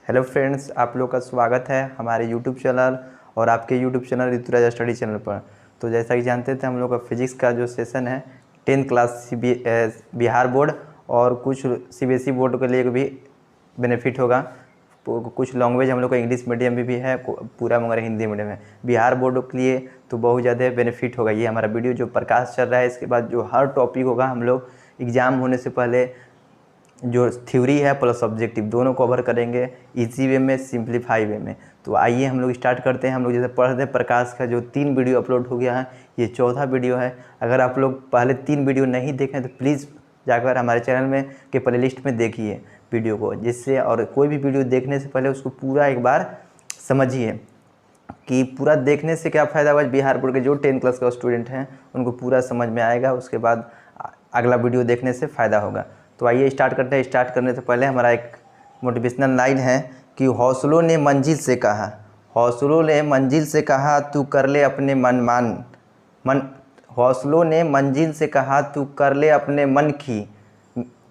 Hello friends, आप लोग का स्वागत है हमारे यूट्यूब चैनल और आपके YouTube channel Rituraj study channel पर। तो जैसा कि जानते थे, हम लोग का फिजिक्स का जो सेशन है 10th क्लास बिहार बोर्ड और कुछ सीबीएसई बोर्ड के लिए भी बेनिफिट होगा। कुछ लैंग्वेज हम लोग का इंग्लिश मीडियम में भी है, पूरा मगर हिंदी मीडियम है। बिहार बोर्ड के लिए तो बहुत ज़्यादा बेनिफिट होगा। ये हमारा वीडियो जो प्रकाश चल रहा है, इसके बाद जो हर टॉपिक होगा हम लोग एग्ज़ाम होने से पहले जो थ्योरी है प्लस ऑब्जेक्टिव दोनों कवर करेंगे, इजी वे में, सिंप्लीफाई वे में। तो आइए हम लोग स्टार्ट करते हैं। हम लोग जैसे पढ़ रहे प्रकाश का जो 3 वीडियो अपलोड हो गया है, ये चौथा वीडियो है। अगर आप लोग पहले 3 वीडियो नहीं देखें तो प्लीज़ जाकर हमारे चैनल में के प्लेलिस्ट में देखिए वीडियो को, जिससे और कोई भी वीडियो देखने से पहले उसको पूरा एक बार समझिए कि पूरा देखने से क्या फ़ायदा होगा। बिहार बोर्ड के जो 10 क्लास का स्टूडेंट हैं उनको पूरा समझ में आएगा, उसके बाद अगला वीडियो देखने से फ़ायदा होगा। तो आइए स्टार्ट करते हैं। स्टार्ट करने से पहले हमारा एक मोटिवेशनल लाइन है कि हौसलों ने मंजिल से कहा, हौसलों ने मंजिल से कहा तू कर ले अपने हौसलों ने मंजिल से कहा तू कर ले अपने मन की,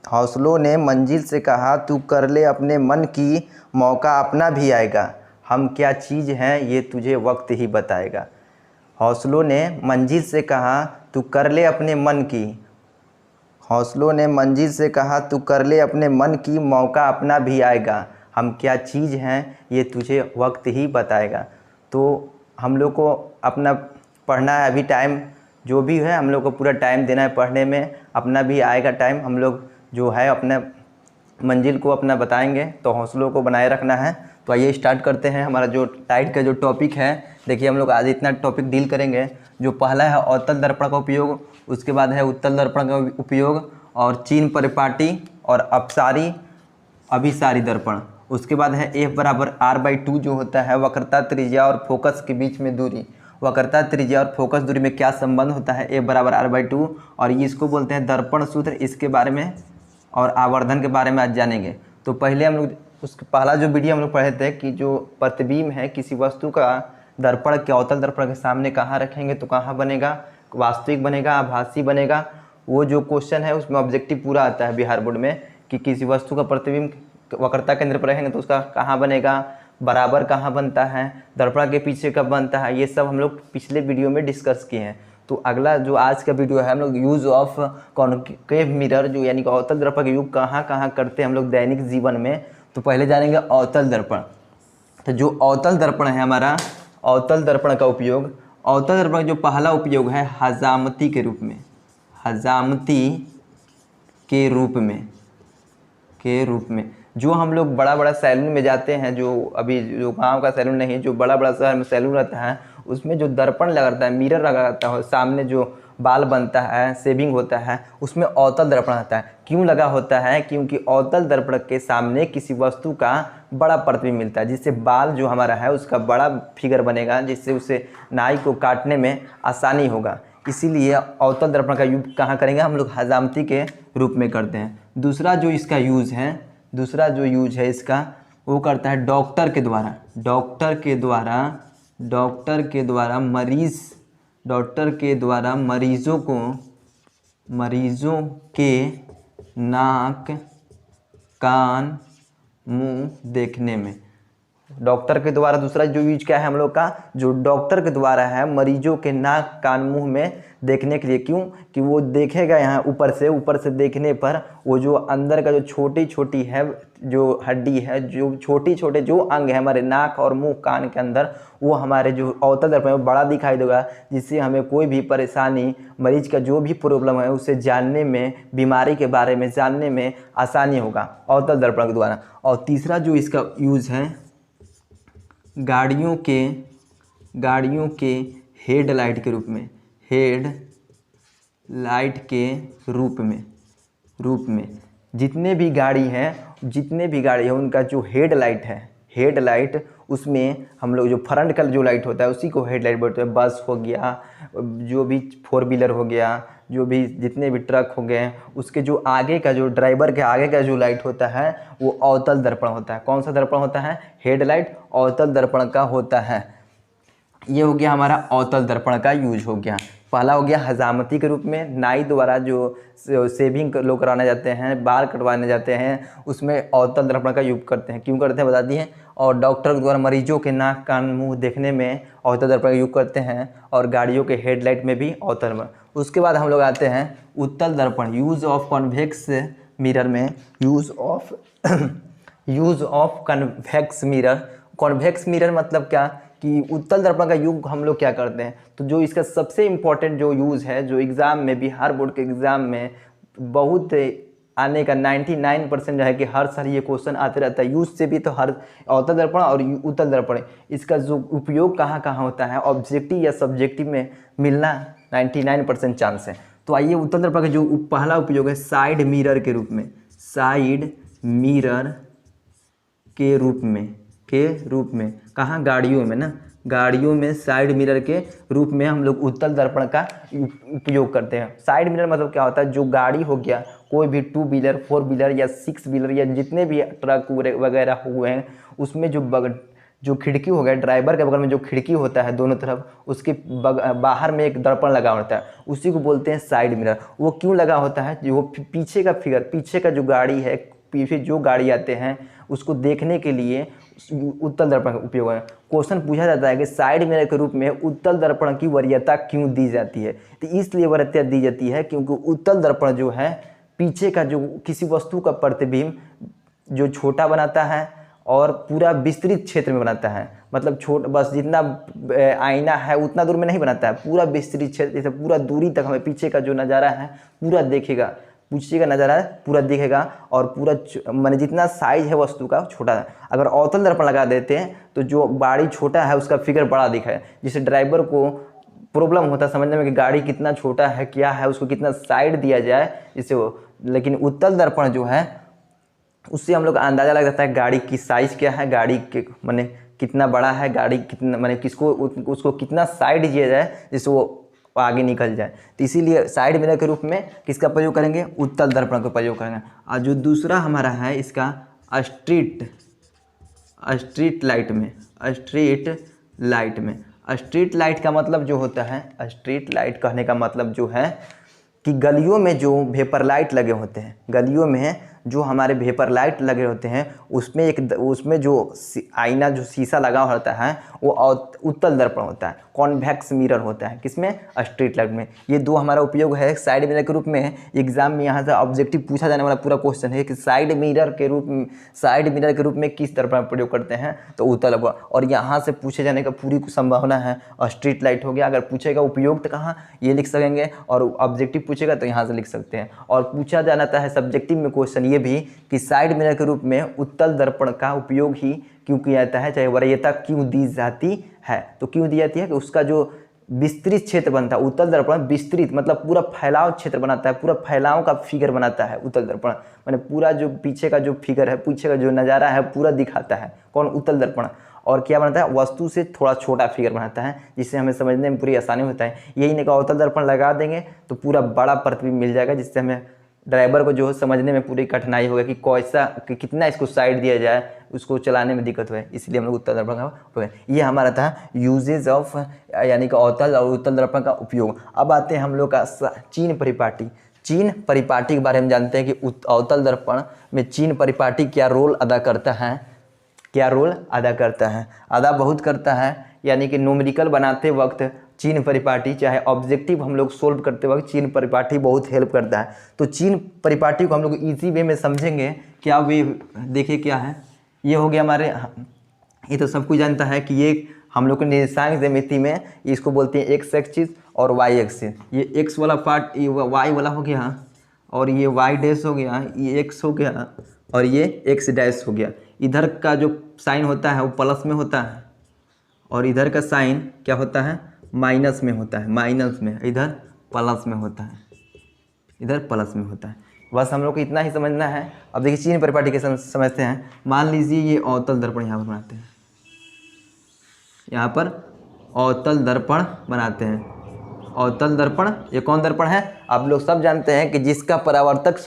हौसलों ने मंजिल से कहा तू कर ले अपने मन की, मौका अपना भी आएगा, हम क्या चीज़ हैं ये तुझे वक्त ही बताएगा। हौसलों ने मंजिल से कहा तू कर ले अपने मन की, हौसलों ने मंजिल से कहा तू कर ले अपने मन की, मौका अपना भी आएगा, हम क्या चीज़ हैं ये तुझे वक्त ही बताएगा। तो हम लोग को अपना पढ़ना है, अभी टाइम जो भी है हम लोग को पूरा टाइम देना है पढ़ने में, अपना भी आएगा टाइम। हम लोग जो है अपने मंजिल को अपना बताएंगे, तो हौसलों को बनाए रखना है। तो आइए स्टार्ट करते हैं। हमारा जो टाइट का जो टॉपिक है, देखिए हम लोग आज इतना टॉपिक डील करेंगे। जो पहला है अवतल दर्पण का उपयोग, उसके बाद है उत्तल दर्पण का उपयोग और चीन परिपाटी और अपसारी अभिसारी दर्पण। उसके बाद है F बराबर R/2 जो होता है वक्रता त्रिज्या और फोकस के बीच में दूरी। वक्रता त्रिज्या और फोकस दूरी में क्या संबंध होता है, F बराबर R/2, और ये इसको बोलते हैं दर्पण सूत्र। इसके बारे में और आवर्धन के बारे में आज जानेंगे। तो पहले हम लोग उसके पहला जो वीडियो हम लोग पढ़े थे कि जो प्रतिबिंब है किसी वस्तु का दर्पण के अवतल दर्पण के सामने कहाँ रखेंगे तो कहाँ बनेगा, वास्तविक बनेगा, आभासी बनेगा। वो जो क्वेश्चन है उसमें ऑब्जेक्टिव पूरा आता है बिहार बोर्ड में कि किसी वस्तु का प्रतिबिंब वक्रता केंद्र पर रहेंगे तो उसका कहाँ बनेगा, बराबर कहाँ बनता है, दर्पण के पीछे कब बनता है, ये सब हम लोग पिछले वीडियो में डिस्कस किए हैं। तो अगला जो आज का वीडियो है, हम लोग यूज़ ऑफ कॉन्केव मिरर जो यानी कि अवतल दर्पण का यूज कहाँ कहाँ करते हैं हम लोग दैनिक जीवन में। तो पहले जानेंगे अवतल दर्पण। तो जो अवतल दर्पण है हमारा, अवतल दर्पण का उपयोग, अवतल दर्पण का जो पहला उपयोग है हजामती के रूप में, हजामती के रूप में जो हम लोग बड़ा बड़ा सैलून में जाते हैं, जो अभी जो गांव का सैलून नहीं, जो बड़ा बड़ा शहर में सैलून रहता है, उसमें जो दर्पण लगा रहता है, मिरर लगा रहता है, सामने जो बाल बनता है, शेविंग होता है, उसमें अवतल दर्पण आता है। क्यों लगा होता है? क्योंकि अवतल दर्पण के सामने किसी वस्तु का बड़ा प्रतिबिंब मिलता है, जिससे बाल जो हमारा है उसका बड़ा फिगर बनेगा, जिससे उसे नाई को काटने में आसानी होगा। इसीलिए अवतल दर्पण का यूज कहाँ करेंगे हम लोग, हजामती के रूप में करते हैं। दूसरा जो इसका यूज़ है इसका, वो करता है डॉक्टर के द्वारा मरीजों के नाक, कान, मुंह देखने में। डॉक्टर के द्वारा दूसरा जो यूज क्या है हम लोग का, जो डॉक्टर के द्वारा है मरीजों के नाक, कान, मुंह में देखने के लिए। क्यों? कि वो देखेगा यहाँ ऊपर से देखने पर वो जो अंदर का जो छोटी छोटी है जो हड्डी है, जो छोटे छोटे जो अंग है हमारे नाक और मुंह कान के अंदर, वो हमारे जो अवतल दर्पण में बड़ा दिखाई देगा, जिससे हमें कोई भी परेशानी, मरीज का जो भी प्रॉब्लम है उसे जानने में, बीमारी के बारे में जानने में आसानी होगा अवतल दर्पण के द्वारा। और तीसरा जो इसका यूज़ है गाड़ियों के हेडलाइट के रूप में जितने भी गाड़ी है उनका जो हेडलाइट उसमें हम लोग जो फ्रंट का जो लाइट होता है उसी को हेडलाइट बोलते हैं। बस हो गया, जो भी 4 व्हीलर हो गया, जो भी जितने भी ट्रक हो गए, उसके जो आगे का जो ड्राइवर के आगे का जो लाइट होता है वो अवतल दर्पण होता है। कौन सा दर्पण होता है? हेडलाइट अवतल दर्पण का होता है। ये हो गया हमारा अवतल दर्पण का यूज हो गया। पहला हो गया हजामती के रूप में, नाई द्वारा जो सेविंग लोग कराने जाते हैं, बाल कटवाने जाते हैं, उसमें अवतल दर्पण का यूज करते हैं। क्यों करते हैं बता दिए। और डॉक्टर द्वारा मरीजों के नाक कान मुंह देखने में अवतल दर्पण का यूज करते हैं, और गाड़ियों के हेडलाइट में भी अवतल दर्पण। उसके बाद हम लोग आते हैं उत्तल दर्पण, यूज़ ऑफ कॉन्वेक्स मिरर में, use of convex mirror. Convex mirror मतलब क्या कि उत्तल दर्पण का यूज हम लोग क्या करते हैं, तो जो इसका सबसे इम्पोर्टेंट जो यूज़ है, जो एग्ज़ाम में भी, हर बोर्ड के एग्ज़ाम में बहुत आने का 99% जो है कि हर साल ये क्वेश्चन आते रहता है। यूज से भी तो हर अवतल दर्पण और उत्तल दर्पण, इसका जो उपयोग कहाँ कहाँ होता है, ऑब्जेक्टिव या सब्जेक्टिव में मिलना 99% चांस है। तो आइए उत्तल दर्पण का जो पहला उपयोग है साइड मिरर के रूप में, साइड मिरर के रूप में कहाँ, गाड़ियों में ना, गाड़ियों में साइड मिरर के रूप में हम लोग उत्तल दर्पण का उपयोग करते हैं। साइड मिरर मतलब क्या होता है, जो गाड़ी हो गया, कोई भी 2 व्हीलर 4 व्हीलर या 6 व्हीलर या जितने भी ट्रक वगैरह हुए हैं, उसमें जो खिड़की हो गया, ड्राइवर के बगल में जो खिड़की होता है दोनों तरफ, उसके बाहर में एक दर्पण लगा होता है, उसी को बोलते हैं साइड मिरर। वो क्यों लगा होता है, जो पीछे का फिगर, पीछे का जो गाड़ी है, पीछे जो गाड़ी आते हैं उसको देखने के लिए उत्तल दर्पण का उपयोग है। क्वेश्चन पूछा जाता है कि साइड मिरर के रूप में उत्तल दर्पण की वरीयता क्यों दी जाती है, तो इसलिए वरीयता दी जाती है क्योंकि उत्तल दर्पण जो है पीछे का जो किसी वस्तु का प्रतिबिंब जो छोटा बनाता है और पूरा विस्तृत क्षेत्र में बनाता है। मतलब बस जितना आईना है उतना दूर में नहीं बनाता है, पूरा विस्तृत क्षेत्र, जैसे पूरा दूरी तक हमें पीछे का जो नज़ारा है पूरा देखेगा, पीछे का नज़ारा पूरा दिखेगा, और पूरा माने जितना साइज है वस्तु का छोटा है। अगर अवतल दर्पण लगा देते हैं तो जो गाड़ी छोटा है उसका फिगर बड़ा दिखे, जिससे ड्राइवर को प्रॉब्लम होता है समझने में कि गाड़ी कितना छोटा है, क्या है, उसको कितना साइड दिया जाए इससे वो। लेकिन उत्तल दर्पण जो है उससे हम लोग अंदाज़ा लग जाता है गाड़ी की साइज़ क्या है, गाड़ी के माने कितना बड़ा है, गाड़ी कितना माने उसको कितना साइड दिया जाए जिससे वो आगे निकल जाए। तो इसीलिए साइड मिरर के रूप में किसका प्रयोग करेंगे, उत्तल दर्पण का प्रयोग करेंगे। और जो दूसरा हमारा है इसका स्ट्रीट लाइट में, स्ट्रीट लाइट का मतलब जो होता है, स्ट्रीट लाइट कहने का मतलब जो है कि गलियों में जो वेपर लाइट लगे होते हैं, गलियों में जो हमारे वेपर लाइट लगे होते हैं, उसमें जो आईना जो शीशा लगा होता है वो उत्तल दर्पण होता है, कॉन्वेक्स मिरर होता है। किसमें, स्ट्रीट लाइट में। ये दो हमारा उपयोग है साइड मिरर के रूप में। एग्जाम में यहाँ से ऑब्जेक्टिव पूछा जाने वाला पूरा क्वेश्चन है कि साइड मिरर के रूप में किस दर्पण का प्रयोग करते हैं, तो उत्तल दर्पण। और यहाँ से पूछे जाने का पूरी संभावना है स्ट्रीट लाइट हो गया। अगर पूछेगा उपयोग तो कहाँ, ये लिख सकेंगे, और ऑब्जेक्टिव पूछेगा तो यहाँ से लिख सकते हैं। और पूछा जाना है सब्जेक्टिव में क्वेश्चन ये भी कि साइड मिरर के रूप में उत्तल दर्पण का उपयोग ही क्यों किया जाता है, चाहे वरीयता क्यों दी जाती है। तो क्यों दी जाती है कि उसका जो विस्तृत क्षेत्र बनता है, उत्तल दर्पण विस्तृत मतलब पूरा फैलाव क्षेत्र बनाता है, पूरा फैलाव का फिगर बनाता है उत्तल दर्पण, माने पूरा जो पीछे का जो फिगर है, पीछे का जो नज़ारा है पूरा दिखाता है। कौन, उत्तल दर्पण। और क्या बनाता है, वस्तु से थोड़ा छोटा फिगर बनाता है, जिससे हमें समझने में पूरी आसानी होता है। यही नहीं, अवतल दर्पण लगा देंगे तो पूरा बड़ा प्रतिबिंब मिल जाएगा, जिससे हमें ड्राइवर को जो समझने में पूरी कठिनाई होगा कि कितना इसको साइड दिया जाए, उसको चलाने में दिक्कत हुए। इसलिए हम लोग उत्तल दर्पण का, ये हमारा था यूजेज ऑफ यानी कि अवतल और उत्तल दर्पण का उपयोग। अब आते हैं हम लोग का चीन परिपाटी। चीन परिपाटी के बारे में जानते हैं कि अवतल दर्पण में चीन परिपाटी क्या रोल अदा करता है, अदा बहुत करता है। यानी कि न्यूमेरिकल बनाते वक्त चीन परिपाटी, चाहे ऑब्जेक्टिव हम लोग सोल्व करते वक्त चीन परिपाटी बहुत हेल्प करता है। तो चीन परिपाटी को हम लोग इजी वे में समझेंगे। क्या वे देखिए क्या है, ये हो गया हमारे, ये तो सब कुछ जानता है कि ये हम लोग को निर्देशांक ज्यामिति में इसको बोलते हैं एक्स एक्सिस और वाई एक्सिस। ये एक्स वाला पार्ट ये वाई वाला हो गया, और ये वाई डैश हो गया, ये एक्स हो गया, और ये एक्स डैश हो गया। इधर का जो साइन होता है वो प्लस में होता है, और इधर का साइन क्या होता है, माइनस में होता है, माइनस में, इधर प्लस में होता है, इधर प्लस में होता है। बस हम लोग को इतना ही समझना है। अब देखिए चीन परिपाटी के समझते हैं। मान लीजिए ये अवतल दर्पण यहाँ पर बनाते हैं, यहाँ पर अवतल दर्पण बनाते हैं। अवतल दर्पण, ये कौन दर्पण है, आप लोग सब जानते हैं कि जिसका परावर्तक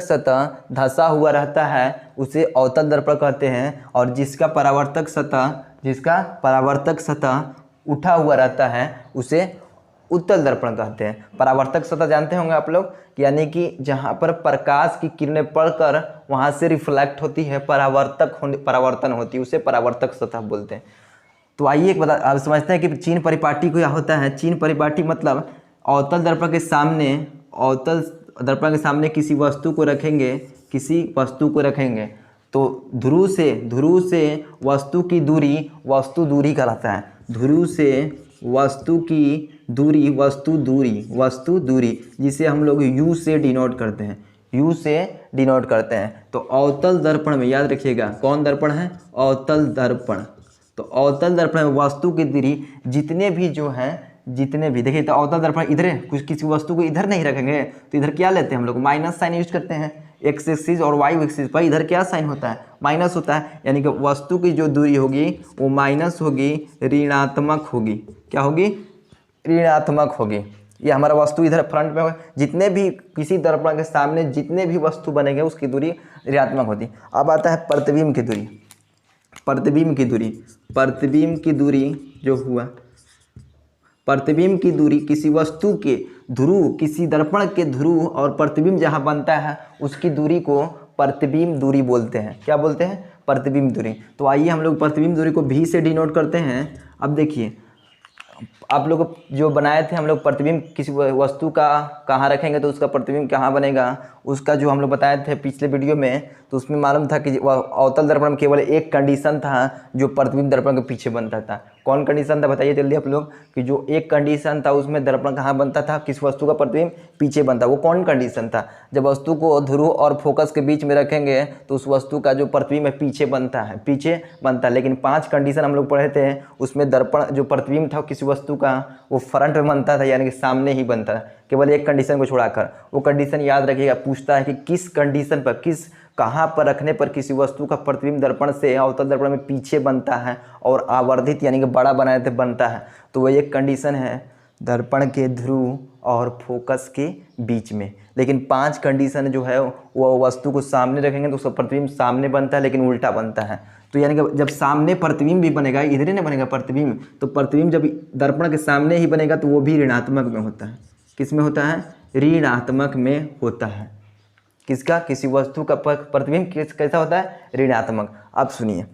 सतह धंसा हुआ रहता है उसे अवतल दर्पण कहते हैं, और जिसका परावर्तक सतह जिसका परावर्तक सतह उठा हुआ रहता है उसे उत्तल दर्पण कहते हैं। परावर्तक सतह जानते होंगे आप लोग, यानी कि जहाँ पर प्रकाश की किरणें पड़कर वहाँ से रिफ्लेक्ट होती है, परावर्तन होती है, उसे परावर्तक सतह बोलते हैं। तो आइए एक आप समझते हैं कि चीन परिपाटी को क्या होता है। चीन परिपाटी मतलब अवतल दर्पण के सामने किसी वस्तु को रखेंगे तो ध्रुव से वस्तु की दूरी वस्तु दूरी कहलाता है। ध्रुव से वस्तु की दूरी वस्तु दूरी जिसे हम लोग U से डिनोट करते हैं। तो अवतल दर्पण में याद रखिएगा कौन दर्पण है, अवतल दर्पण। तो अवतल दर्पण में वस्तु की दूरी जितने भी देखिए, तो अवतल दर्पण इधर है, कुछ किसी वस्तु को इधर नहीं रखेंगे तो इधर क्या लेते हैं हम लोग, माइनस साइन यूज करते हैं। एक्स एक्सिस और वाई एक्सिस पर इधर क्या साइन होता है, माइनस होता है, यानी कि वस्तु की जो दूरी होगी वो माइनस होगी, ऋणात्मक होगी। क्या होगी, ऋणात्मक होगी। ये हमारा वस्तु इधर फ्रंट में होगा, जितने भी किसी दर्पण के सामने जितने भी वस्तु बनेंगे उसकी दूरी ऋणात्मक होती। अब आता है प्रतिबिंब की दूरी। प्रतिबिंब की दूरी जो हुआ, प्रतिबिंब की दूरी किसी वस्तु के ध्रुव, किसी दर्पण के ध्रुव और प्रतिबिंब जहाँ बनता है उसकी दूरी को प्रतिबिंब दूरी बोलते हैं। क्या बोलते हैं, प्रतिबिंब दूरी। तो आइए हम लोग प्रतिबिंब दूरी को भी से डिनोट करते हैं। अब देखिए आप लोग जो बनाए थे हम लोग, प्रतिबिंब किसी वस्तु का कहाँ रखेंगे तो उसका प्रतिबिंब कहाँ बनेगा, उसका जो हम लोग बताए थे पिछले वीडियो में, तो उसमें मालूम था कि अवतल दर्पण में केवल एक कंडीशन था जो प्रतिबिंब दर्पण के पीछे बनता था। कौन कंडीशन था बताइए जल्दी आप लोग, कि जो एक कंडीशन था उसमें दर्पण कहाँ बनता था, किस वस्तु का प्रतिबिंब पीछे बनता, वो कौन कंडीशन था, जब वस्तु को ध्रुव और फोकस के बीच में रखेंगे तो उस वस्तु का जो प्रतिबिंब है पीछे बनता है। लेकिन 5 कंडीशन हम लोग पढ़े थे, उसमें दर्पण जो प्रतिबिंब था किसी वस्तु का वो फ्रंट में बनता था, यानी कि सामने ही बनता था, केवल एक कंडीशन को छोड़ाकर। वो कंडीशन याद रखिएगा, पूछता है कि किस कंडीशन पर, कहाँ पर रखने पर किसी वस्तु का प्रतिबिंब दर्पण से अवतल दर्पण में पीछे बनता है और आवर्धित यानी कि बड़ा बनाने से बनता है। तो वह एक कंडीशन है दर्पण के ध्रुव और फोकस के बीच में। लेकिन 5 कंडीशन जो है वो वस्तु को सामने रखेंगे तो उसका प्रतिबिंब सामने बनता है, लेकिन उल्टा बनता है। तो यानी कि जब सामने प्रतिबिंब भी बनेगा, इधर ही नहीं बनेगा प्रतिबिंब, तो प्रतिबिंब जब दर्पण के सामने ही बनेगा तो वो भी ऋणात्मक में होता है। किस में होता है, ऋणात्मक में होता है। किसका, किसी वस्तु का प्रतिबिंब कैसा होता है, ऋणात्मक। अब सुनिए,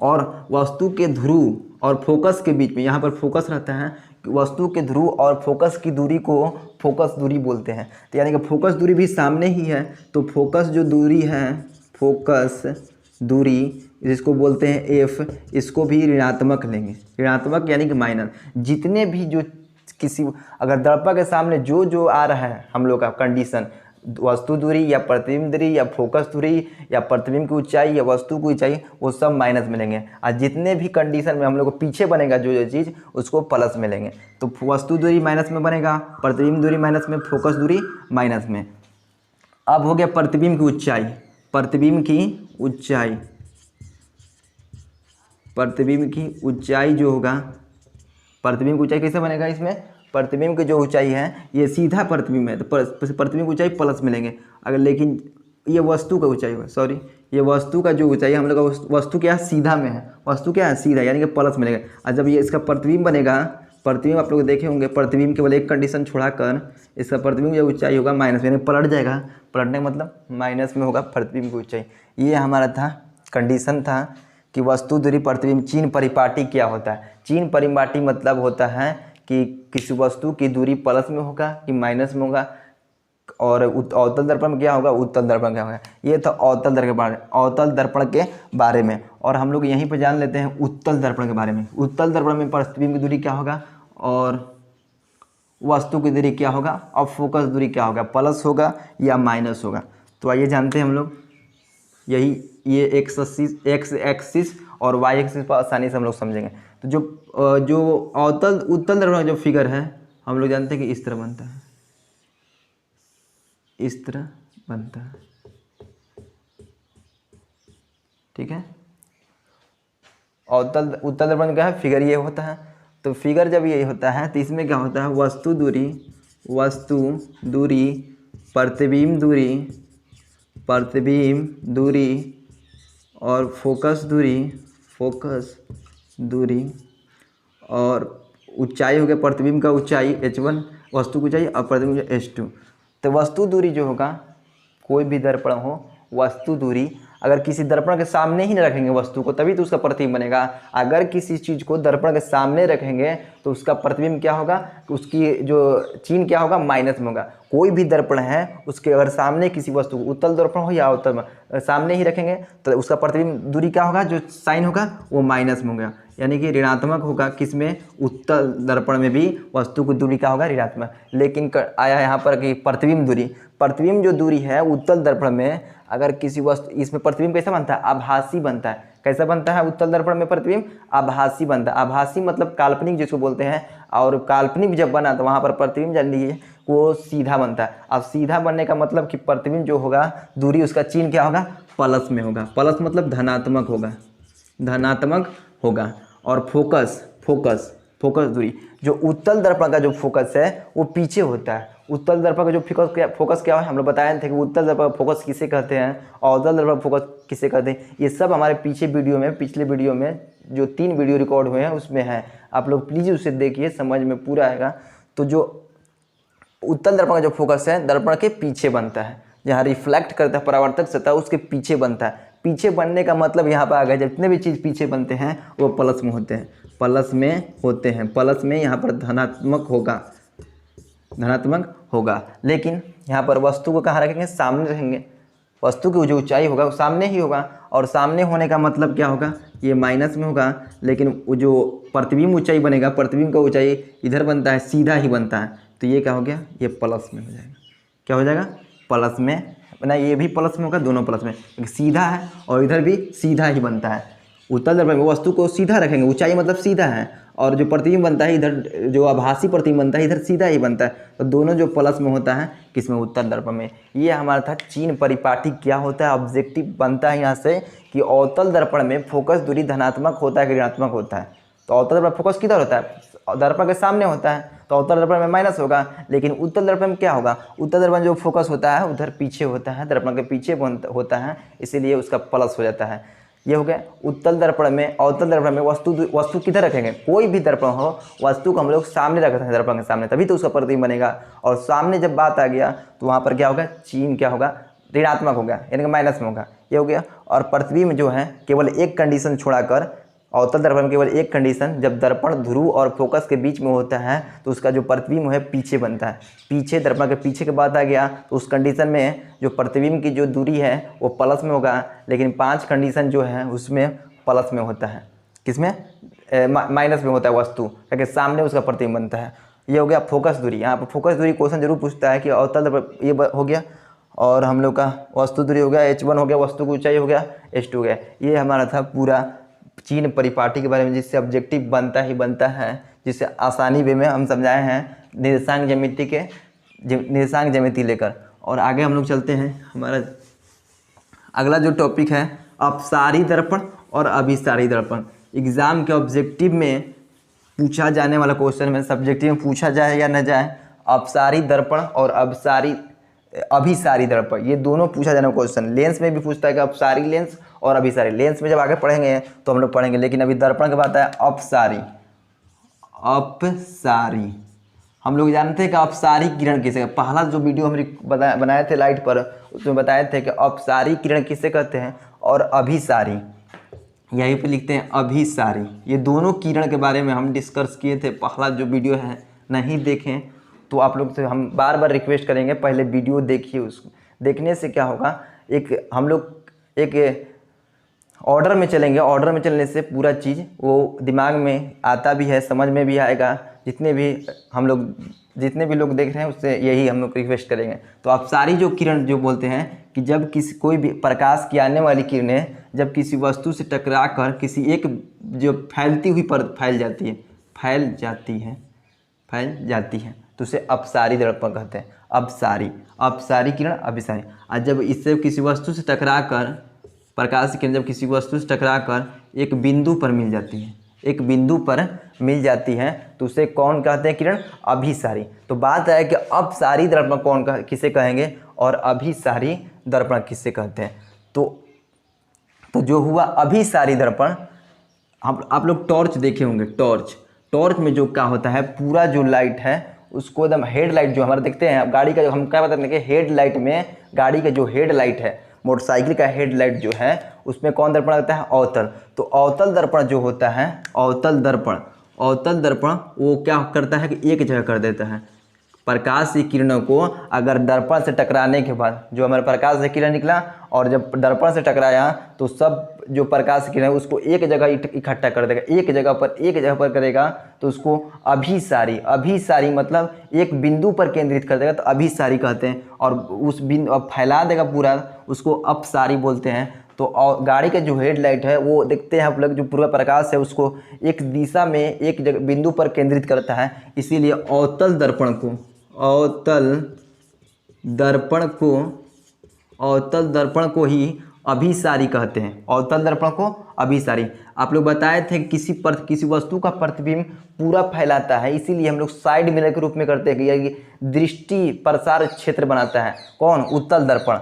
और वस्तु के ध्रुव और फोकस के बीच में, यहाँ पर फोकस रहता है, वस्तु के ध्रुव और फोकस की दूरी को फोकस दूरी बोलते हैं। तो यानी कि फोकस दूरी भी सामने ही है, तो फोकस जो दूरी है, फोकस दूरी जिसको बोलते हैं एफ, इसको भी ऋणात्मक लेंगे। ऋणात्मक यानी कि माइनस। जितने भी जो किसी अगर दर्पण के सामने जो जो आ रहा है हम लोग का कंडीशन, वस्तु दूरी या प्रतिबिंब दूरी या फोकस दूरी या प्रतिबिंब की ऊंचाई या वस्तु की ऊंचाई, वो सब माइनस में लेंगे। और जितने भी कंडीशन में हम लोग को पीछे बनेगा जो जो चीज़, उसको प्लस में लेंगे। तो वस्तु दूरी माइनस में बनेगा, प्रतिबिंब दूरी माइनस में, फोकस दूरी माइनस में। अब हो गया प्रतिबिंब की ऊंचाई। प्रतिबिंब की ऊंचाई जो होगा, प्रतिबिंब की ऊंचाई कैसे बनेगा, इसमें प्रतिबिंब की जो ऊंचाई है ये सीधा प्रतिबिंब है तो प्रतिबिंब की ऊंचाई प्लस मिलेंगे। अगर लेकिन ये वस्तु का ऊंचाई होगा, ये वस्तु का जो ऊंचाई हम लोग का, वस्तु क्या है, सीधा में है, वस्तु क्या है, सीधा, यानी कि प्लस मिलेगा। और जब ये इसका प्रतिबिंब बनेगा, प्रतिबिंब आप लोग देखे होंगे, प्रतिबिंब केवल एक कंडीशन छोड़ाकर इसका प्रतिबिंब जो ऊंचाई होगा माइनस में, यानी पलट जाएगा। पलटने का मतलब माइनस में होगा प्रतिबिंब की ऊंचाई। ये हमारा था कंडीशन था कि वस्तु दूरी प्रतिबिंब। चीन परिपाटी क्या होता है, चीन परिपाटी मतलब होता है कि किसी वस्तु की दूरी प्लस में होगा कि माइनस में होगा, और अवतल दर्पण में क्या होगा, उत्तल दर्पण क्या होगा। ये था अवतल दर्पण के बारे में। और हम लोग यहीं पर जान लेते हैं उत्तल दर्पण के बारे में। उत्तल दर्पण में प्रतिबिंब की दूरी क्या होगा और वस्तु की दूरी क्या होगा और फोकस दूरी क्या होगा, प्लस होगा या माइनस होगा। तो आइए जानते हैं हम लोग, यही ये एक्स एक्सिस और वाई एक्सिस पर आसानी से हम लोग समझेंगे। तो जो उत्तल दर्पण का जो फिगर है हम लोग जानते हैं कि इस तरह बनता है, इस तरह बनता है, ठीक है। उत्तल दर्पण क्या है, फिगर ये होता है। तो फिगर जब ये होता है तो इसमें क्या होता है, वस्तु दूरी प्रतिबिंब दूरी और फोकस दूरी और ऊंचाई हो गया प्रतिबिंब का ऊंचाई h1, वस्तु की ऊंचाई और प्रतिबिंब h2। तो वस्तु दूरी जो होगा, कोई भी दर्पण हो, वस्तु दूरी अगर किसी दर्पण के सामने ही न रखेंगे वस्तु को तभी तो उसका प्रतिबिंब बनेगा। अगर किसी चीज़ को दर्पण के सामने रखेंगे तो उसका प्रतिबिंब क्या होगा, उसकी जो चिन्ह क्या होगा, माइनस में होगा। कोई भी दर्पण है उसके अगर सामने किसी वस्तु को, उत्तल दर्पण हो या अवतल सामने ही रखेंगे तो उसका प्रतिबिंब दूरी क्या होगा, जो साइन होगा वो माइनस में होगा, यानी कि ऋणात्मक होगा। किसमें, उत्तल दर्पण में भी वस्तु की दूरी क्या होगा, ऋणात्मक। लेकिन आया यहाँ पर कि प्रतिबिंब दूरी, प्रतिबिंब जो दूरी है उत्तल दर्पण में, अगर किसी वस्तु, इसमें प्रतिबिंब कैसा बनता है, आभासी बनता है। कैसा बनता है उत्तल दर्पण में प्रतिबिंब, आभासी बनता है। आभासी मतलब काल्पनिक जिसको बोलते हैं, और काल्पनिक जब बना तो वहाँ पर प्रतिबिंब जान लीजिए वो सीधा बनता है। अब सीधा बनने का मतलब कि प्रतिबिंब जो होगा दूरी, उसका चिन्ह क्या होगा, प्लस में होगा। प्लस मतलब धनात्मक होगा, धनात्मक होगा। और फोकस दूरी, जो उत्तल दर्पण का जो फोकस है वो पीछे होता है। उत्तल दर्पण का जो फोकस क्या है, हम लोग बताए थे कि उत्तल दर्पण फोकस किसे कहते हैं, अवतल दर्पण फोकस किसे कहते हैं। ये सब हमारे पिछले वीडियो में जो 3 वीडियो रिकॉर्ड हुए हैं उसमें है, आप लोग प्लीज़ उसे देखिए, समझ में पूरा आएगा। तो जो उत्तल दर्पण का जो फोकस है दर्पण के पीछे बनता है, जहाँ रिफ्लेक्ट करता है परावर्तक सतह उसके पीछे बनता है। पीछे बनने का मतलब यहाँ पर आ गया, जितने भी चीज़ पीछे बनते हैं वो प्लस में होते हैं, प्लस में यहाँ पर धनात्मक होगा। लेकिन यहाँ पर वस्तु को कहाँ रखेंगे, सामने रखेंगे। वस्तु की जो ऊंचाई होगा वो सामने ही होगा, और सामने होने का मतलब क्या होगा, ये माइनस में होगा। लेकिन वो जो प्रतिबिंब ऊंचाई बनेगा, प्रतिबिंब का ऊंचाई इधर बनता है, सीधा ही बनता है, तो ये क्या हो गया, ये प्लस में हो जाएगा। क्या हो जाएगा, प्लस में बना, ये भी प्लस में होगा, दोनों प्लस में, सीधा है और इधर भी सीधा ही बनता है। उत्तल दर्पण में वस्तु को सीधा रखेंगे, ऊंचाई मतलब सीधा है, और जो प्रतिबिंब बनता है इधर, जो आभासी प्रतिबिंब बनता है इधर सीधा ही बनता है, तो दोनों जो प्लस में होता है किसमें, उत्तल दर्पण में। ये हमारा था चिन्ह परिपाटी क्या होता है, ऑब्जेक्टिव बनता है यहाँ से कि अवतल दर्पण में फोकस दूरी धनात्मक होता है कि ऋणात्मक होता है। तो अवतल दर्पण फोकस किधर होता है, दर्पण के सामने होता है, तो अवतल दर्पण में माइनस होगा। लेकिन उत्तल दर्पण में क्या होगा, उत्तल दर्पण जो फोकस होता है उधर पीछे होता है, दर्पण के पीछे होता है, इसीलिए उसका प्लस हो जाता है। ये हो गया उत्तल दर्पण में। अवतल दर्पण में वस्तु किधर रखेंगे, कोई भी दर्पण हो, वस्तु को हम लोग सामने रखते हैं दर्पण के सामने, तभी तो उसका प्रतिबिंब बनेगा। और सामने जब बात आ गया तो वहाँ पर क्या होगा, चिन्ह क्या होगा, ऋणात्मक होगा, यानी कि माइनस में होगा। ये हो गया। और प्रतिबिंब जो है केवल एक कंडीशन छोड़ाकर, अवतल दर्पण में केवल एक कंडीशन, जब दर्पण ध्रुव और फोकस के बीच में होता है तो उसका जो प्रतिबिंब है पीछे बनता है। पीछे, दर्पण के पीछे के बाद आ गया तो उस कंडीशन में जो प्रतिबिंब की जो दूरी है वो प्लस में होगा। लेकिन 5 कंडीशन जो है उसमें प्लस में होता है, किसमें, माइनस में होता है वस्तु, क्योंकि सामने उसका प्रतिबिंब बनता है। ये हो गया फोकस दूरी। यहाँ पर फोकस दूरी क्वेश्चन जरूर पूछता है कि अवतल दर्पण, ये हो गया। और हम लोग का वस्तु दूरी हो गया, h1 हो गया, वस्तु की ऊंचाई हो गया, h2 हो गया। ये हमारा था पूरा चिन्ह परिपाटी के बारे में, जिससे ऑब्जेक्टिव बनता ही बनता है, जिससे आसानी वे में हम समझाए हैं निर्देशांक ज्यामिति लेकर। और आगे हम लोग चलते हैं, हमारा अगला जो टॉपिक है अपसारी दर्पण और अभिसारी दर्पण। एग्जाम के ऑब्जेक्टिव में पूछा जाने वाला क्वेश्चन में, सब्जेक्टिव में पूछा जाए या न जाए, अपसारी दर्पण और अभिसारी दर्पण, ये दोनों पूछा जाने वाला क्वेश्चन। लेंस में भी पूछता है कि अपसारी लेंस और अभिसारी लेंस में जब आगे पढ़ेंगे तो हम लोग पढ़ेंगे, लेकिन अभी दर्पण की बात है। अपसारी हम लोग जानते हैं कि अपसारी किरण किसे, पहला जो वीडियो हम बनाए थे लाइट पर, उसमें बताए थे कि अपसारी किरण किसे कहते हैं, और अभिसारी, यहीं पे लिखते हैं अभिसारी। ये दोनों किरण के बारे में हम डिस्कस किए थे, पहला जो वीडियो है, नहीं देखें तो आप लोग से हम बार बार रिक्वेस्ट करेंगे पहले वीडियो देखिए। उसको देखने से क्या होगा, हम लोग एक ऑर्डर में चलेंगे, ऑर्डर में चलने से पूरा चीज़ वो दिमाग में आता भी है, समझ में भी आएगा। जितने भी लोग देख रहे हैं उससे यही हम लोग रिक्वेस्ट करेंगे। तो अपसारी जो किरण जो बोलते हैं कि जब कोई भी प्रकाश की आने वाली किरणें जब किसी वस्तु से टकरा कर किसी एक जो फैलती हुई पर फैल जाती है तो उसे अपसारी दर्पण कहते हैं। अपसारी किरण, अभिसारी। और जब इससे किसी वस्तु से टकरा कर, प्रकाश की किरण जब किसी वस्तु से टकरा कर एक बिंदु पर मिल जाती है, तो उसे कौन कहते हैं, किरण अभिसारी। तो बात है कि अपसारी दर्पण किसे कहेंगे और अभिसारी दर्पण किसे कहते हैं। तो जो हुआ अभिसारी दर्पण, आप लोग टॉर्च देखे होंगे, टॉर्च में जो क्या होता है, पूरा जो लाइट है उसको एकदम हेडलाइट जो हमारे देखते हैं गाड़ी का, जो हम क्या बताते हैं कि हेडलाइट में, गाड़ी का जो हेडलाइट है, मोटरसाइकिल का हेडलाइट जो है उसमें कौन दर्पण लगता है, अवतल। तो अवतल दर्पण जो होता है, अवतल दर्पण वो क्या करता है कि एक जगह कर देता है प्रकाश की किरणों को। अगर दर्पण से टकराने के बाद जो हमारे प्रकाश से किरण निकला और जब दर्पण से टकराया तो सब जो प्रकाश की किरण है उसको एक जगह इकट्ठा कर देगा, एक जगह पर करेगा तो उसको अभिसारी मतलब एक बिंदु पर केंद्रित कर देगा, तो अभिसारी कहते हैं। और उस बिंदु अब फैला देगा पूरा, उसको अपसारी बोलते हैं। तो गाड़ी का जो हेडलाइट है वो देखते हैं आप लोग, जो पूरा प्रकाश है उसको एक दिशा में एक जगह बिंदु पर केंद्रित करता है, इसीलिए अवतल दर्पण को ही अभिसारी कहते हैं। अवतल दर्पण को अभिसारी। आप लोग बताए थे किसी वस्तु का प्रतिबिंब पूरा फैलाता है, इसीलिए हम लोग साइड मिरर के रूप में करते हैं कि ये दृष्टि प्रसार क्षेत्र बनाता है। कौन? उत्तल दर्पण।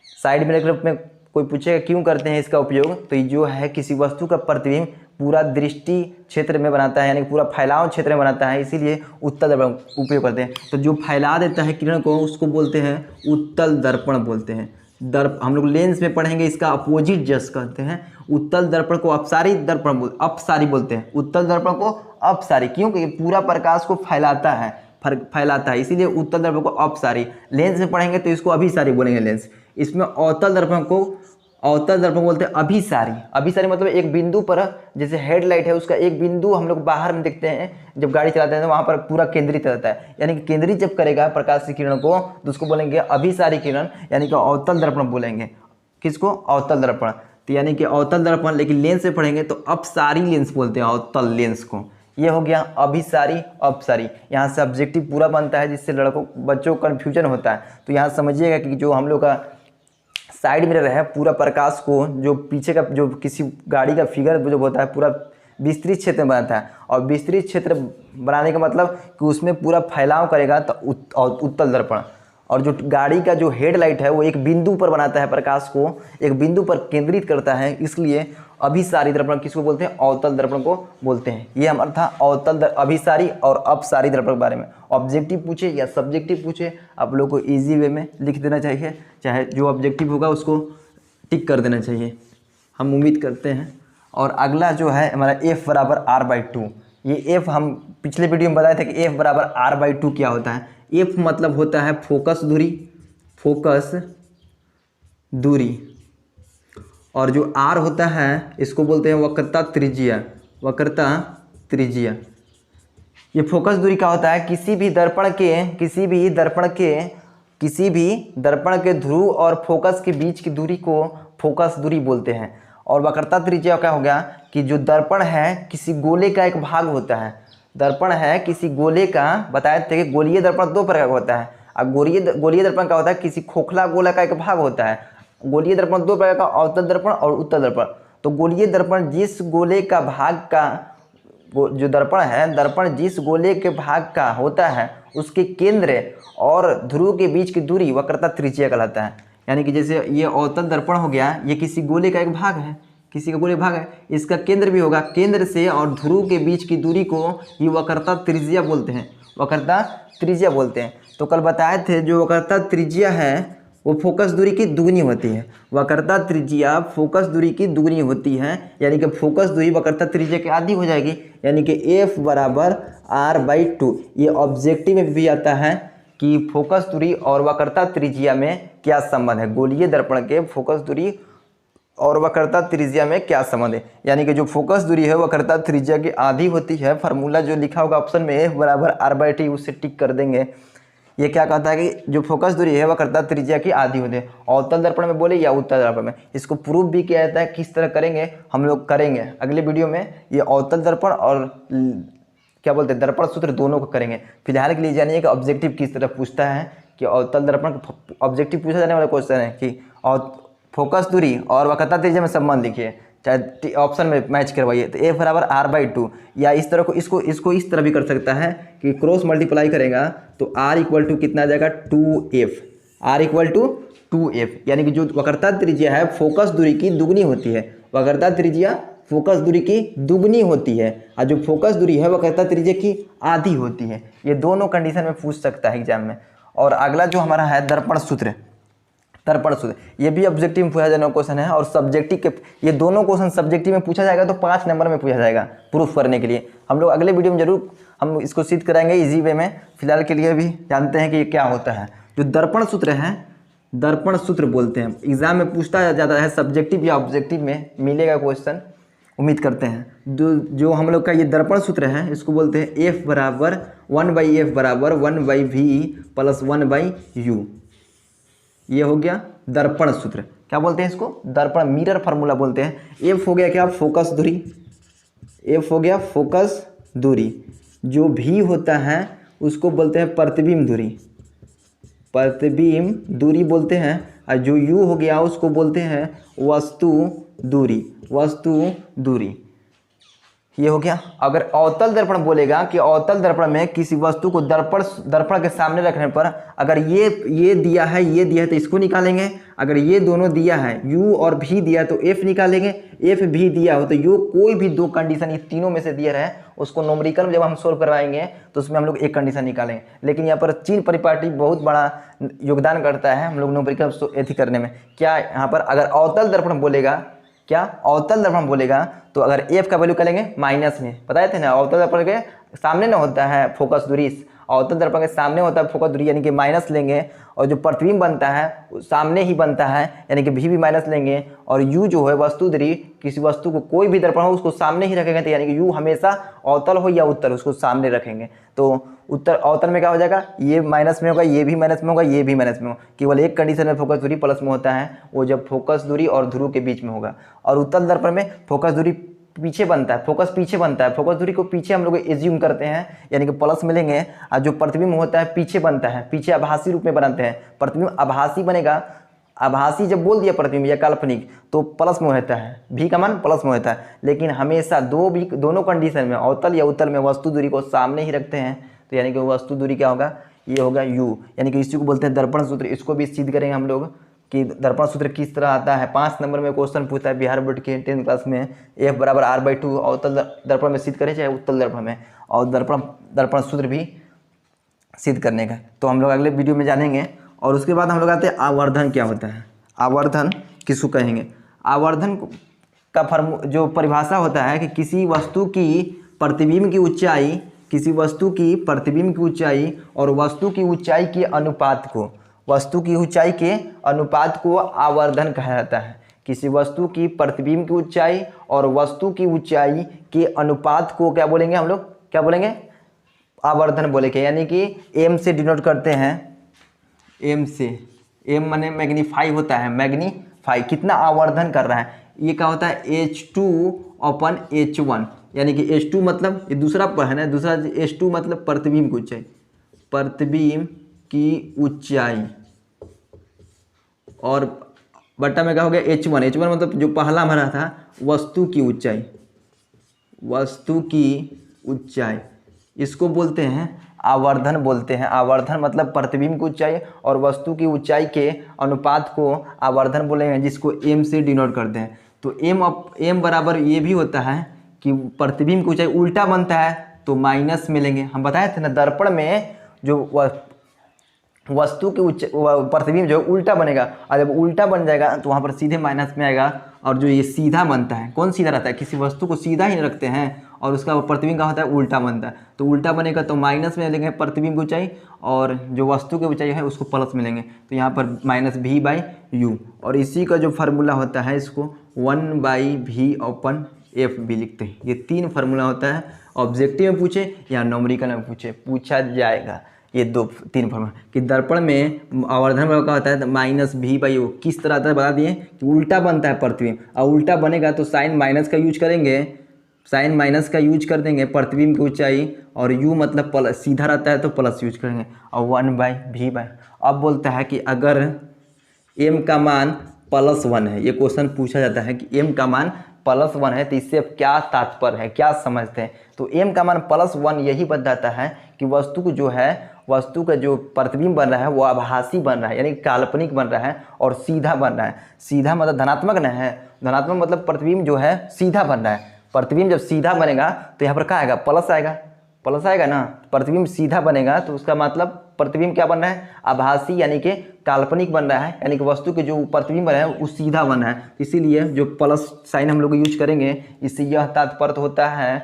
साइड मिरर के रूप में कोई पूछेगा क्यों करते हैं इसका उपयोग, तो ये जो है किसी वस्तु का प्रतिबिंब पूरा दृष्टि क्षेत्र में बनाता है, यानी पूरा फैलाव क्षेत्र में बनाता है, इसीलिए उत्तल दर्पण उपयोग करते हैं। तो जो फैला देता है किरण को उसको बोलते हैं उत्तल दर्पण बोलते हैं। हम लोग लेंस में पढ़ेंगे, इसका अपोजिट जस्ट कहते हैं। उत्तल दर्पण को अपसारी बोलते हैं। उत्तल दर्पण को अपसारी, क्योंकि पूरा प्रकाश को फैलाता है इसीलिए उत्तल दर्पण को अपसारी। लेंस में पढ़ेंगे तो इसको अभिसारी बोलेंगे लेंस। इसमें अवतल दर्पण बोलते हैं अभिसारी मतलब एक बिंदु पर, जैसे हेडलाइट है उसका एक बिंदु हम लोग बाहर में देखते हैं जब गाड़ी चलाते हैं तो वहाँ पर पूरा केंद्रित रहता है, यानी कि केंद्रित जब करेगा प्रकाश की किरण को तो उसको बोलेंगे अभिसारी किरण, यानी कि अवतल दर्पण बोलेंगे। किसको? अवतल दर्पण। तो यानी कि अवतल दर्पण, लेकिन लेंस से पढ़ेंगे तो अपसारी लेंस बोलते हैं अवतल लेंस को। ये हो गया अभिसारी अपसारी। यहाँ से ऑब्जेक्टिव पूरा बनता है, जिससे बच्चों को कन्फ्यूजन होता है। तो यहाँ समझिएगा कि जो हम लोग का साइड मिरर है, पूरा प्रकाश को जो पीछे का जो किसी गाड़ी का फिगर जो होता है पूरा विस्तृत क्षेत्र में बनाता है, और विस्तृत क्षेत्र बनाने का मतलब कि उसमें पूरा फैलाव करेगा तो उत्तल दर्पण। और जो गाड़ी का जो हेडलाइट है वो एक बिंदु पर बनाता है, प्रकाश को एक बिंदु पर केंद्रित करता है, इसलिए अभिसारी दर्पण किसको बोलते हैं? अवतल दर्पण को बोलते हैं। ये हमारा था अभिसारी और अपसारी दर्पण के बारे में। ऑब्जेक्टिव पूछे या सब्जेक्टिव पूछे, आप लोग को इजी वे में लिख देना चाहिए, चाहे जो ऑब्जेक्टिव होगा उसको टिक कर देना चाहिए, हम उम्मीद करते हैं। और अगला जो है हमारा F बराबर R/2। ये F हम पिछले वीडियो में बताए थे कि F बराबर R/2 क्या होता है। F मतलब होता है फोकस दूरी, और जो R होता है इसको बोलते हैं वक्रता त्रिज्या। ये फोकस दूरी का होता है किसी भी दर्पण के ध्रुव और फोकस के बीच की दूरी को फोकस दूरी बोलते हैं। और वक्रता त्रिज्या क्या हो गया कि जो दर्पण है किसी गोले का एक भाग होता है। दर्पण है किसी गोले का, बताए थे कि गोलीय दर्पण दो प्रकार का होता है। अब गोलीय दर्पण का होता है किसी खोखला गोला का एक भाग होता है। गोलीय दर्पण दो प्रकार का, अवतल दर्पण और उत्तल दर्पण। तो गोलीय दर्पण जिस गोले का भाग का जो दर्पण है, दर्पण जिस गोले के भाग का होता है उसके केंद्र और ध्रुव के बीच की दूरी वक्रता त्रिज्या कहलाता है। यानी कि जैसे ये अवतल दर्पण हो गया, ये किसी गोले का एक भाग है, किसी का गोले भाग है, इसका केंद्र भी होगा, केंद्र से और ध्रुव के बीच की दूरी को ही वक्रता त्रिज्या बोलते हैं। तो कल बताए थे जो वक्रता त्रिज्या है वो फोकस दूरी की दुगनी होती है। वक्रता त्रिज्या फोकस दूरी की दुगनी होती है, यानी कि फोकस दूरी वक्रता त्रिज्या के आधी हो जाएगी, यानी कि F बराबर R/2। ये ऑब्जेक्टिव में भी आता है कि फोकस दूरी और वक्रता त्रिज्या में क्या संबंध है, गोलीय दर्पण के फोकस दूरी और वक्रता त्रिज्या में क्या संबंध है। यानी कि जो फोकस दूरी है वक्रता त्रिज्या की आधी होती है। फार्मूला जो लिखा होगा ऑप्शन में F बराबर R/T, उससे टिक कर देंगे। ये क्या कहता है कि जो फोकस दूरी है वक्रता त्रिज्या की आधी होती है, अवतल दर्पण में बोले या उत्तल दर्पण में। इसको प्रूफ भी किया जाता है, किस तरह करेंगे हम लोग करेंगे अगले वीडियो में। ये अवतल दर्पण और क्या बोलते हैं दर्पण सूत्र दोनों को करेंगे। फिलहाल के लिए जानिए कि ऑब्जेक्टिव किस तरह पूछता है कि अवतल दर्पण ऑब्जेक्टिव पूछा जाने वाला क्वेश्चन है कि फोकस दूरी और वक्रता त्रिज्या में संबंध लिखिए, चाहे ऑप्शन में मैच करवाइए। तो F बराबर R/2, या इस तरह को इसको इस तरह भी कर सकता है कि क्रॉस मल्टीप्लाई करेगा तो R इक्वल टू कितना आ जाएगा 2F, R equal to 2F। यानी कि जो वक्रता त्रिज्या है फोकस दूरी की दुगनी होती है, वक्रता त्रिज्या फोकस दूरी की दुगनी होती है, और जो फोकस दूरी है वो कहता है त्रिज्या की आधी होती है। ये दोनों कंडीशन में पूछ सकता है एग्जाम में। और अगला जो हमारा है दर्पण सूत्र, दर्पण सूत्र, ये भी ऑब्जेक्टिव में पूछा जाने वाला क्वेश्चन है, और सब्जेक्टिव के ये दोनों क्वेश्चन सब्जेक्टिव में पूछा जाएगा तो 5 नंबर में पूछा जाएगा प्रूफ करने के लिए। हम लोग अगले वीडियो में जरूर हम इसको सिद्ध कराएंगे इजी वे में। फिलहाल के लिए भी जानते हैं कि ये क्या होता है। जो दर्पण सूत्र है, दर्पण सूत्र बोलते हैं, एग्जाम में पूछता जाता है, सब्जेक्टिव या ऑब्जेक्टिव में मिलेगा क्वेश्चन, उम्मीद करते हैं। जो हम लोग का ये दर्पण सूत्र है इसको बोलते हैं F बराबर 1/F बराबर 1/V प्लस 1/U। ये हो गया दर्पण सूत्र। क्या बोलते हैं इसको? दर्पण, मिरर फार्मूला बोलते हैं। F हो गया क्या? फोकस दूरी। F हो गया फोकस दूरी। जो V होता है उसको बोलते हैं प्रतिबिंब दूरी, प्रतिबिंब दूरी बोलते हैं। और जो U हो गया उसको बोलते हैं वस्तु दूरी, वस्तु दूरी। ये हो गया। अगर अवतल दर्पण बोलेगा कि अवतल दर्पण में किसी वस्तु को दर्पण के सामने रखने पर अगर ये दिया है, ये दिया है तो इसको निकालेंगे। अगर ये दोनों दिया है, U और V दिया तो F निकालेंगे। F भी दिया हो तो U, कोई भी दो कंडीशन ये तीनों में से दिया रहे उसको न्यूमेरिकल में जब हम सोल्व करवाएंगे तो उसमें हम लोग एक कंडीशन निकालेंगे। लेकिन यहाँ पर चिन्ह परिपाटी बहुत बड़ा योगदान करता है हम लोग न्यूमेरिकल एथी करने में। क्या यहाँ पर अगर अवतल दर्पण बोलेगा, क्या अवतल दर्पण बोलेगा तो अगर F का वैल्यू करेंगे माइनस में, बताए थे ना, अवतल दर्पण के सामने ना होता है फोकस दूरी, अवतल दर्पण के सामने होता है फोकस दूरी, यानी कि माइनस लेंगे। और जो प्रतिबिंब बनता है सामने ही बनता है, यानी कि भी माइनस लेंगे। और U जो है वस्तु दूरी, किसी वस्तु को कोई भी दर्पण हो उसको सामने ही रखेंगे, तो यानी कि U हमेशा अवतल हो या उत्तल उसको सामने रखेंगे। तो उत्तर अवतल में क्या हो जाएगा? ये माइनस में होगा, ये भी माइनस में होगा, ये भी माइनस में होगा। केवल एक कंडीशन में फोकस दूरी प्लस में होता है, वो जब फोकस दूरी और ध्रुव के बीच में होगा। और उत्तल दर्पण में फोकस दूरी पीछे बनता है, फोकस पीछे बनता है, फोकस दूरी को पीछे हम लोग एज्यूम करते हैं, यानी कि प्लस में लेंगे। और जो प्रतिबिंब होता है पीछे बनता है, पीछे आभासी रूप में बनाते हैं। प्रतिबिंब आभासी बनेगा, आभासी जब बोल दिया प्रतिबिंब या काल्पनिक तो प्लस में होता है, भी का मान प्लस में होता है। लेकिन हमेशा दोनों कंडीशन में अवतल या उत्तल में वस्तु दूरी को सामने ही रखते हैं, तो यानी कि वस्तु दूरी क्या होगा? ये होगा U, यानी कि इसी को बोलते हैं दर्पण सूत्र। इसको भी सिद्ध करेंगे हम लोग कि दर्पण सूत्र किस तरह आता है। 5 नंबर में क्वेश्चन पूछता है बिहार बोर्ड के 10th क्लास में, F बराबर R/2 अवतल दर्पण में सिद्ध करें चाहे उत्तल दर्पण में, और दर्पण सूत्र भी सिद्ध करने का तो हम लोग अगले वीडियो में जानेंगे। और उसके बाद हम लोग आते हैं आवर्धन क्या होता है। आवर्धन किसको कहेंगे? आवर्धन का जो परिभाषा होता है कि किसी वस्तु की प्रतिबिंब की ऊंचाई, किसी वस्तु की प्रतिबिंब की ऊंचाई और वस्तु की ऊंचाई के अनुपात को, वस्तु की ऊंचाई के अनुपात को आवर्धन कहा जाता है। किसी वस्तु की प्रतिबिंब की ऊंचाई और वस्तु की ऊंचाई के अनुपात को क्या बोलेंगे हम लोग? क्या बोलेंगे? आवर्धन बोलेंगे। यानी कि M से डिनोट करते हैं, M से, M माने मैग्नीफाई होता है, मैग्नीफाई कितना आवर्धन कर रहा है। ये क्या होता है? H2/H1, यानी कि H2 मतलब ये दूसरा है ना, दूसरा H2 मतलब प्रतिबिंब की ऊंचाई, प्रतिबिंब की ऊंचाई, और बट्टा में क्या हो गया? H1, H1 मतलब जो पहला हमारा था वस्तु की ऊंचाई, वस्तु की ऊंचाई, इसको बोलते हैं आवर्धन बोलते हैं। आवर्धन मतलब प्रतिबिंब की ऊंचाई और वस्तु की ऊंचाई के अनुपात को आवर्धन बोलेंगे, जिसको M से डिनोट करते हैं। तो M बराबर ये भी होता है कि प्रतिबिंब की ऊंचाई उल्टा बनता है तो माइनस में लेंगे। हम बताए थे ना दर्पण में जो वस्तु की प्रतिबिंब जो उल्टा बनेगा, और जब उल्टा बन जाएगा तो वहाँ पर सीधे माइनस में आएगा। और जो ये सीधा बनता है, कौन सीधा रहता है? किसी वस्तु को सीधा ही रखते हैं और उसका प्रतिबिंब का होता है उल्टा बनता है, तो उल्टा बनेगा तो माइनस में लेंगे प्रतिबिंब की ऊंचाई, और जो वस्तु की ऊंचाई है उसको प्लस में लेंगे, तो यहाँ पर -V/U। और इसी का जो फार्मूला होता है इसको 1/V/F भी लिखते हैं। ये 3 फार्मूला होता है, ऑब्जेक्टिव में पूछे या न्यूमेरिकल में पूछा जाएगा। ये 3 फार्मूला कि दर्पण में आवर्धन का होता है -V/U। किस तरह आता है बता दिए कि उल्टा बनता है प्रतिबिंब, और उल्टा बनेगा तो साइन माइनस का यूज करेंगे, साइन माइनस का यूज कर देंगे प्रतिबिंब की ऊंचाई, और U मतलब प्लस, सीधा रहता है तो प्लस यूज करेंगे, और 1/V/। अब बोलता है कि अगर M का मान +1 है, ये क्वेश्चन पूछा जाता है कि M का मान +1 है तो इससे अब क्या तात्पर्य है, क्या समझते हैं? तो M का मान +1 यही बताता है कि वस्तु को जो है वस्तु का जो प्रतिबिंब बन रहा है वो आभासी बन रहा है, यानी काल्पनिक बन रहा है और सीधा बन रहा है। सीधा मतलब धनात्मक न है, धनात्मक मतलब प्रतिबिंब जो है सीधा बन रहा है। प्रतिबिंब जब सीधा बनेगा तो यहाँ पर क्या आएगा, प्लस आएगा, प्लस आएगा ना। प्रतिबिंब सीधा बनेगा तो उसका मतलब प्रतिबिंब क्या बन रहा है, आभासी यानी कि काल्पनिक बन रहा है, यानी कि वस्तु के जो प्रतिबिंब बन रहा है वो सीधा बन रहा है। इसीलिए जो प्लस साइन हम लोग यूज करेंगे, इससे यह तात्पर्य होता है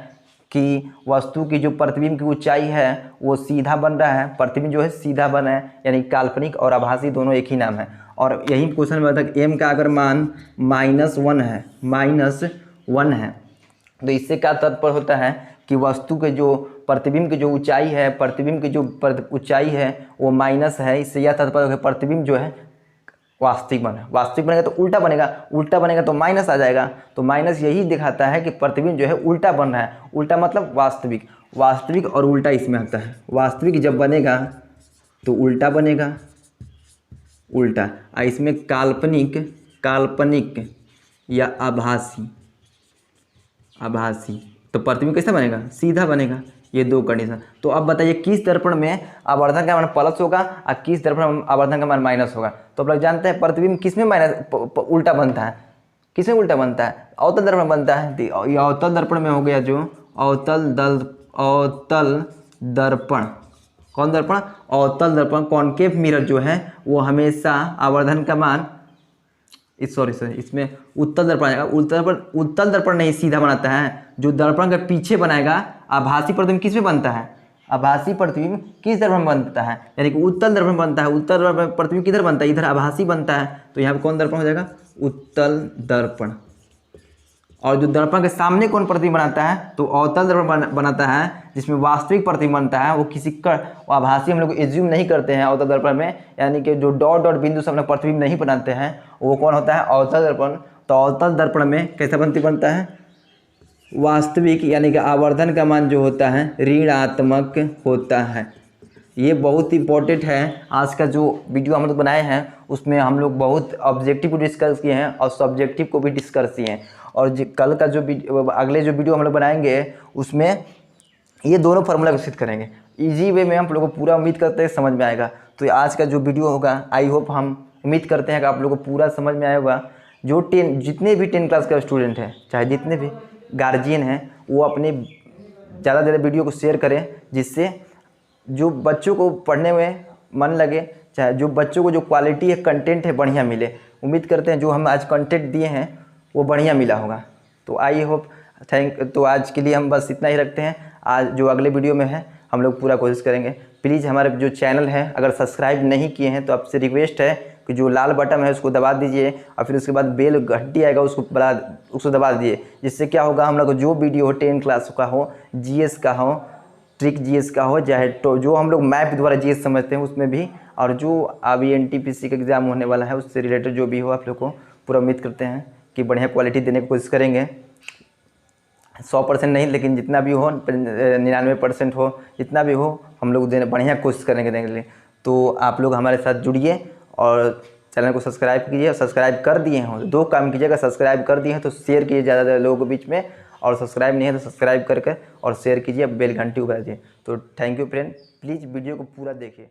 कि वस्तु की जो प्रतिबिंब की ऊंचाई है वो सीधा बन रहा है, प्रतिबिंब जो है सीधा बना है, यानी काल्पनिक और आभासी दोनों एक ही नाम है। और यही क्वेश्चन में बताया एम का अगर मान -1 है, -1 है, तो इससे क्या तात्पर्य होता है कि वस्तु के जो प्रतिबिंब की जो ऊंचाई है, प्रतिबिंब की जो ऊंचाई है वो माइनस है। इससे यह तात्पर्य है प्रतिबिंब जो है वास्तविक बना। वास्तविक बनेगा तो उल्टा बनेगा, उल्टा बनेगा तो माइनस आ जाएगा। तो माइनस यही दिखाता है कि प्रतिबिंब जो है उल्टा बन रहा है। उल्टा मतलब वास्तविक, वास्तविक और उल्टा इसमें आता है। वास्तविक जब बनेगा तो उल्टा बनेगा, उल्टा। इसमें काल्पनिक, काल्पनिक या आभासी, आभासी, तो प्रतिबिंब कैसे बनेगा, सीधा बनेगा। ये दो कंडीशन। तो अब बताइए किस दर्पण में आवर्धन का मान प्लस होगा और किस दर्पण में आवर्धन का मान माइनस होगा। तो आप लोग जानते हैं प्रतिबिंब किस में माइनस उल्टा बनता है, किस में उल्टा बनता है, अवतल दर्पण में बनता है। ये अवतल दर्पण में हो गया जो अवतल दर्पण, कौन दर्पण, अवतल दर्पण। कॉनकेव मिरर जो है वो हमेशा आवर्धन का मान, सॉरी इसमें उत्तल दर्पण आएगा। उत्तल दर्पण नहीं सीधा बनाता है, जो दर्पण के पीछे बनाएगा। आभासी प्रतिबिंब किस में बनता है, आभासी प्रतिबिंब किस दर्पण में बनता है, यानी कि उत्तल दर्पण बनता है। उत्तल दर्पण प्रतिबिंब किधर बनता है, इधर आभासी बनता है। तो यहाँ पर कौन दर्पण हो जाएगा, उत्तल दर्पण। और जो दर्पण के सामने कौन प्रतिबिंब बनाता है, तो अवतल दर्पण बनाता है, जिसमें वास्तविक प्रतिबिंब बनता है। वो किसी का आभासी हम लोग एज्यूम नहीं करते हैं अवतल दर्पण में, यानी कि जो डॉट डॉट बिंदु से हम लोग प्रतिबिंब नहीं बनाते हैं, वो कौन होता है, अवतल दर्पण। तो अवतल दर्पण में कैसा बनता है, वास्तविक, यानी कि आवर्धन का मान जो होता है ऋणात्मक होता है। ये बहुत इंपॉर्टेंट है। आज का जो वीडियो हम लोग बनाए हैं उसमें हम लोग बहुत ऑब्जेक्टिव को डिस्कस किए हैं और सब्जेक्टिव को भी डिस्कस किए हैं। और कल का जो अगले जो वीडियो हम लोग बनाएंगे उसमें ये दोनों फार्मूला विकसित करेंगे। इजी वे में हम लोगों को पूरा उम्मीद करते हैं समझ में आएगा। तो आज का जो वीडियो होगा आई होप, हम उम्मीद करते हैं कि आप लोगों को पूरा समझ में आया होगा। जो जितने भी 10 क्लास का स्टूडेंट है, चाहे जितने भी गार्जियन हैं, वो अपने ज़्यादा ज़्यादा वीडियो को शेयर करें, जिससे जो बच्चों को पढ़ने में मन लगे, चाहे जो बच्चों को जो क्वालिटी है, कंटेंट है, बढ़िया मिले। उम्मीद करते हैं जो हम आज कंटेंट दिए हैं वो बढ़िया मिला होगा। तो आई होप तो आज के लिए हम बस इतना ही रखते हैं। आज जो अगले वीडियो में है हम लोग पूरा कोशिश करेंगे। प्लीज़ हमारे जो चैनल है अगर सब्सक्राइब नहीं किए हैं तो आपसे रिक्वेस्ट है कि जो लाल बटन है उसको दबा दीजिए और फिर उसके बाद बेल घंटी आएगा उसको दबा दीजिए। जिससे क्या होगा, हम लोग को जो वीडियो हो 10 क्लास का हो, जीएस का हो, ट्रिक जीएस का हो, चाहे तो जो हम लोग मैप द्वारा जीएस समझते हैं उसमें भी, और जो अभी एनटीपीसी का एग्ज़ाम होने वाला है उससे रिलेटेड जो भी हो, आप लोग को पूरा उम्मीद करते हैं कि बढ़िया क्वालिटी देने की कोशिश करेंगे। 100% नहीं, लेकिन जितना भी हो, 99% हो, जितना भी हो, हम लोग देने बढ़िया कोशिश करेंगे देने के लिए। तो आप लोग हमारे साथ जुड़िए और चैनल को सब्सक्राइब कीजिए। और सब्सक्राइब कर दिए हों तो 2 काम कीजिएगा, सब्सक्राइब कर दिए हैं तो शेयर कीजिए ज़्यादा लोगों के बीच में, और सब्सक्राइब नहीं है तो सब्सक्राइब करके और शेयर कीजिए, बेल घंटी बजा दीजिए। तो thank you friend, please video को पूरा देखिए।